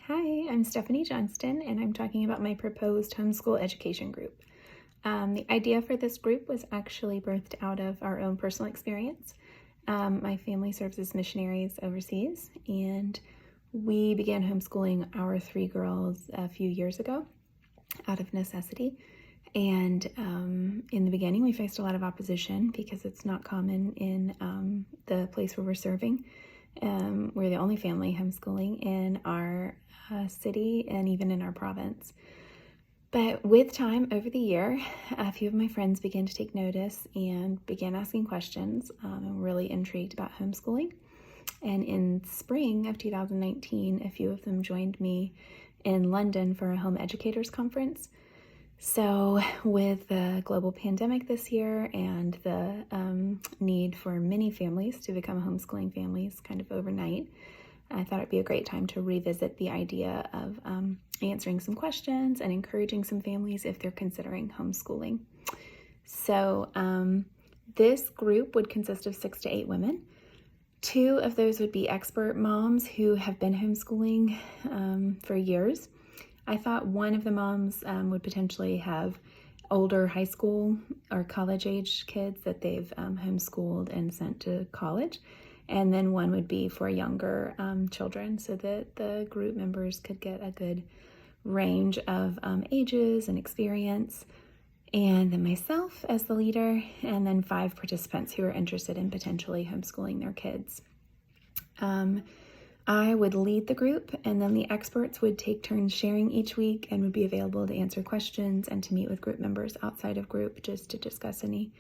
Hi, I'm Stephanie Johnston, and I'm talking about my proposed homeschool education group. The idea for this group was actually birthed out of our own personal experience. My family serves as missionaries overseas, and we began homeschooling our three girls a few years ago out of necessity. And in the beginning, we faced a lot of opposition because it's not common in the place where we're serving. We're the only family homeschooling in our city and even in our province. But with time over the year, a few of my friends began to take notice and began asking questions. I'm really intrigued about homeschooling. And in spring of 2019, a few of them joined me in London for a home educators conference. So with the global pandemic this year and the need for many families to become homeschooling families kind of overnight, I thought it'd be a great time to revisit the idea of answering some questions and encouraging some families if they're considering homeschooling. So this group would consist of 6 to 8 women. 2 of those would be expert moms who have been homeschooling for years. I thought one of the moms would potentially have older high school or college age kids that they've homeschooled and sent to college. And then one would be for younger children so that the group members could get a good range of ages and experience. And then myself as the leader, and then 5 participants who are interested in potentially homeschooling their kids. I would lead the group, and then the experts would take turns sharing each week and would be available to answer questions and to meet with group members outside of group just to discuss any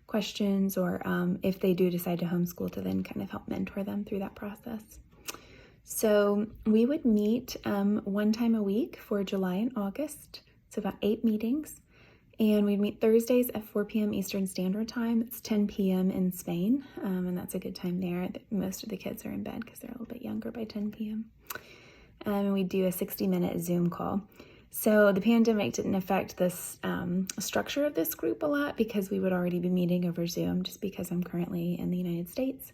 questions or if they do decide to homeschool, to then kind of help mentor them through that process. So we would meet 1 time a week for July and August. It's about 8 meetings. And we'd meet Thursdays at 4 p.m. Eastern Standard Time. It's 10 p.m. in Spain, and that's a good time there. Most of the kids are in bed because they're a little bit younger by 10 p.m. And we do a 60-minute Zoom call. So the pandemic didn't affect this structure of this group a lot because we would already be meeting over Zoom just because I'm currently in the United States.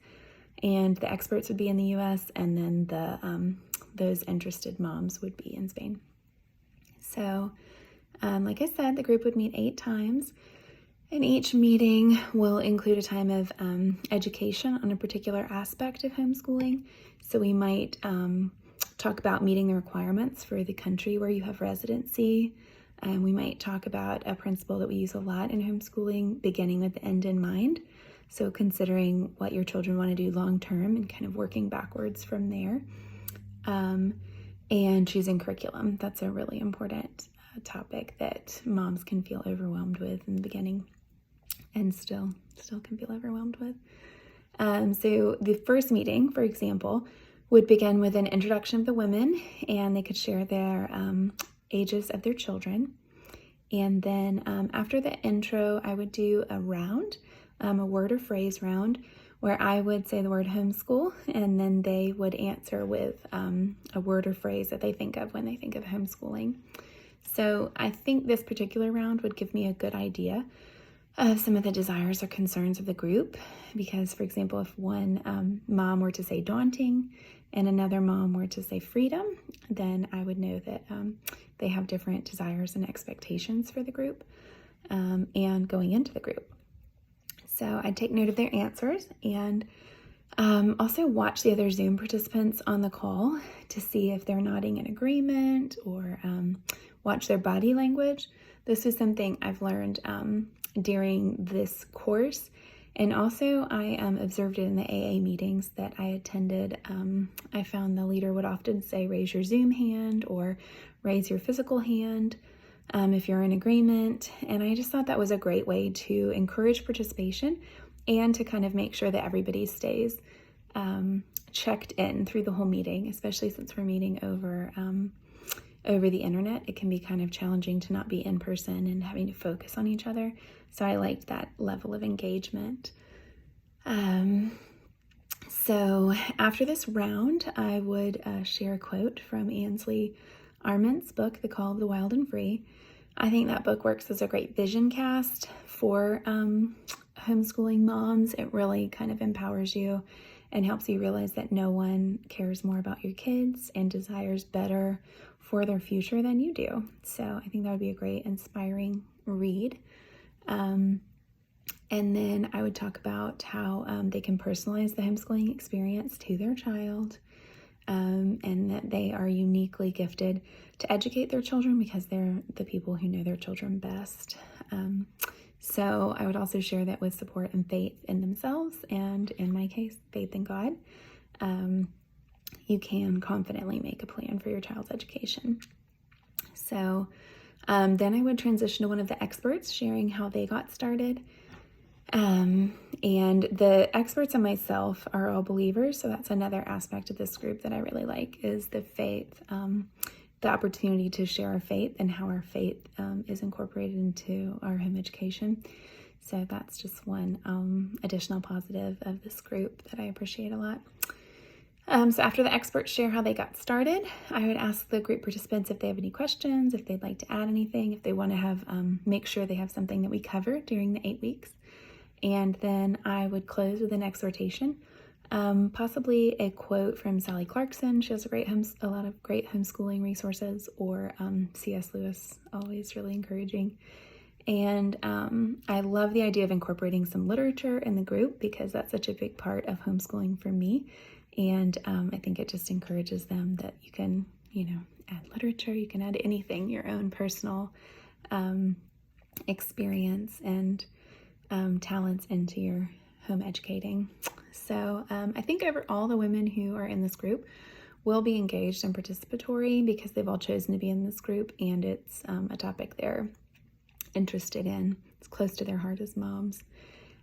And the experts would be in the U.S., and then those interested moms would be in Spain. So like I said, the group would meet 8 times, and each meeting will include a time of education on a particular aspect of homeschooling. So we might talk about meeting the requirements for the country where you have residency. We might talk about a principle that we use a lot in homeschooling, beginning with the end in mind. So considering what your children want to do long term and kind of working backwards from there. And choosing curriculum. That's a really important topic that moms can feel overwhelmed with in the beginning and still can feel overwhelmed with. So the first meeting, for example, would begin with an introduction of the women, and they could share their ages of their children. And then after the intro, I would do a round, a word or phrase round, where I would say the word homeschool, and then they would answer with a word or phrase that they think of when they think of homeschooling. So I think this particular round would give me a good idea of some of the desires or concerns of the group, because, for example, if one mom were to say daunting and another mom were to say freedom, then I would know that they have different desires and expectations for the group and going into the group. So I'd take note of their answers and also watch the other Zoom participants on the call to see if they're nodding in agreement or watch their body language. This is something I've learned during this course, and also I observed it in the AA meetings that I attended. I found the leader would often say, raise your Zoom hand or raise your physical hand if you're in agreement, and I just thought that was a great way to encourage participation and to kind of make sure that everybody stays checked in through the whole meeting, especially since we're meeting over the internet. It can be kind of challenging to not be in person and having to focus on each other. So I liked that level of engagement. So after this round, I would share a quote from Ansley Arment's book, The Call of the Wild and Free. I think that book works as a great vision cast for homeschooling moms. It really kind of empowers you and helps you realize that no one cares more about your kids and desires better for their future than you do. So I think that would be a great inspiring read. And then I would talk about how they can personalize the homeschooling experience to their child, and that they are uniquely gifted to educate their children because they're the people who know their children best. So I would also share that with support and faith in themselves, and in my case, faith in God, you can confidently make a plan for your child's education. So then I would transition to one of the experts sharing how they got started. And the experts and myself are all believers, so that's another aspect of this group that I really like, is the faith, the opportunity to share our faith and how our faith is incorporated into our home education. So that's just one additional positive of this group that I appreciate a lot. So after the experts share how they got started, I would ask the group participants if they have any questions, if they'd like to add anything, if they want to have make sure they have something that we cover during the 8 weeks. And then I would close with an exhortation, possibly a quote from Sally Clarkson. She has a lot of great homeschooling resources, or C.S. Lewis, always really encouraging. And I love the idea of incorporating some literature in the group because that's such a big part of homeschooling for me. And I think it just encourages them that you can, add literature, you can add anything, your own personal experience and talents into your home educating. So I think all the women who are in this group will be engaged and participatory because they've all chosen to be in this group, and it's a topic they're interested in. It's close to their heart as moms.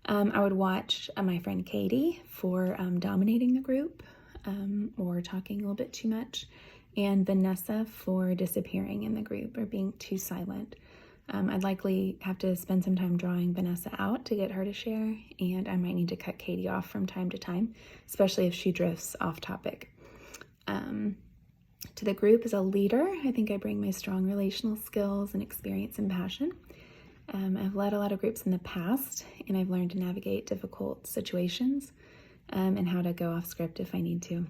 I would watch my friend Katie for dominating the group or talking a little bit too much, and Vanessa for disappearing in the group or being too silent. I'd likely have to spend some time drawing Vanessa out to get her to share, and I might need to cut Katie off from time to time, especially if she drifts off topic. To the group as a leader, I think I bring my strong relational skills and experience and passion. I've led a lot of groups in the past, and I've learned to navigate difficult situations and how to go off script if I need to.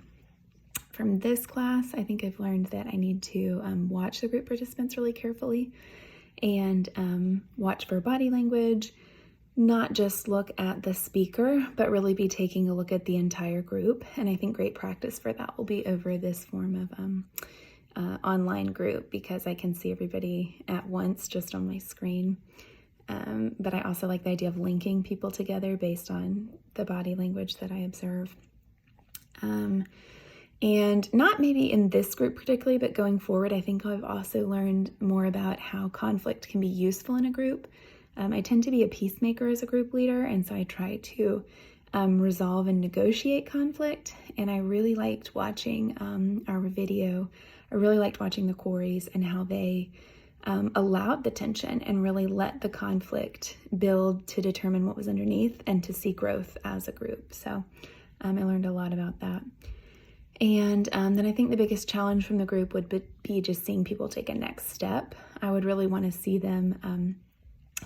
From this class, I think I've learned that I need to watch the group participants really carefully and watch for body language, not just look at the speaker, but really be taking a look at the entire group. And I think great practice for that will be over this form of online group because I can see everybody at once just on my screen. But I also like the idea of linking people together based on the body language that I observe. And not maybe in this group particularly, but going forward, I think I've also learned more about how conflict can be useful in a group. I tend to be a peacemaker as a group leader, and so I try to resolve and negotiate conflict. And I really liked watching our video. I really liked watching the Coreys and how they allowed the tension and really let the conflict build to determine what was underneath and to see growth as a group. So I learned a lot about that. And then I think the biggest challenge from the group would be just seeing people take a next step. I would really want to see them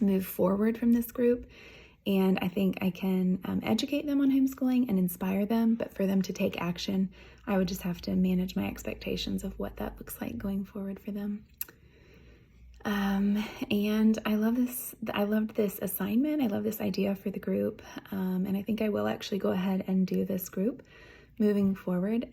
move forward from this group. And I think I can educate them on homeschooling and inspire them, but for them to take action, I would just have to manage my expectations of what that looks like going forward for them. And I love this. I loved this assignment. I love this idea for the group. And I think I will actually go ahead and do this group moving forward.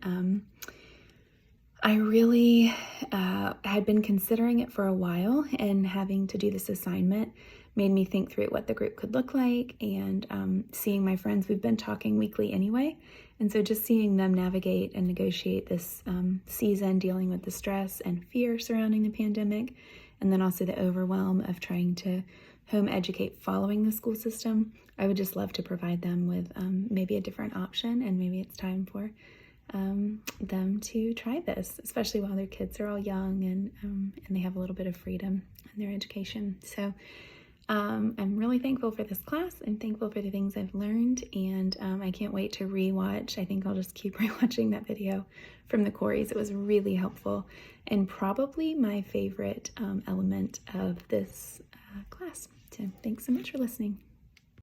I really had been considering it for a while, and having to do this assignment made me think through what the group could look like, and seeing my friends, we've been talking weekly anyway, and so just seeing them navigate and negotiate this season, dealing with the stress and fear surrounding the pandemic, and then also the overwhelm of trying to home educate following the school system. I would just love to provide them with maybe a different option, and maybe it's time for them to try this, especially while their kids are all young and they have a little bit of freedom in their education. So I'm really thankful for this class. I'm thankful for the things I've learned, and I can't wait to rewatch. I think I'll just keep rewatching that video from the Coreys. It was really helpful and probably my favorite element of this class. So thanks so much for listening.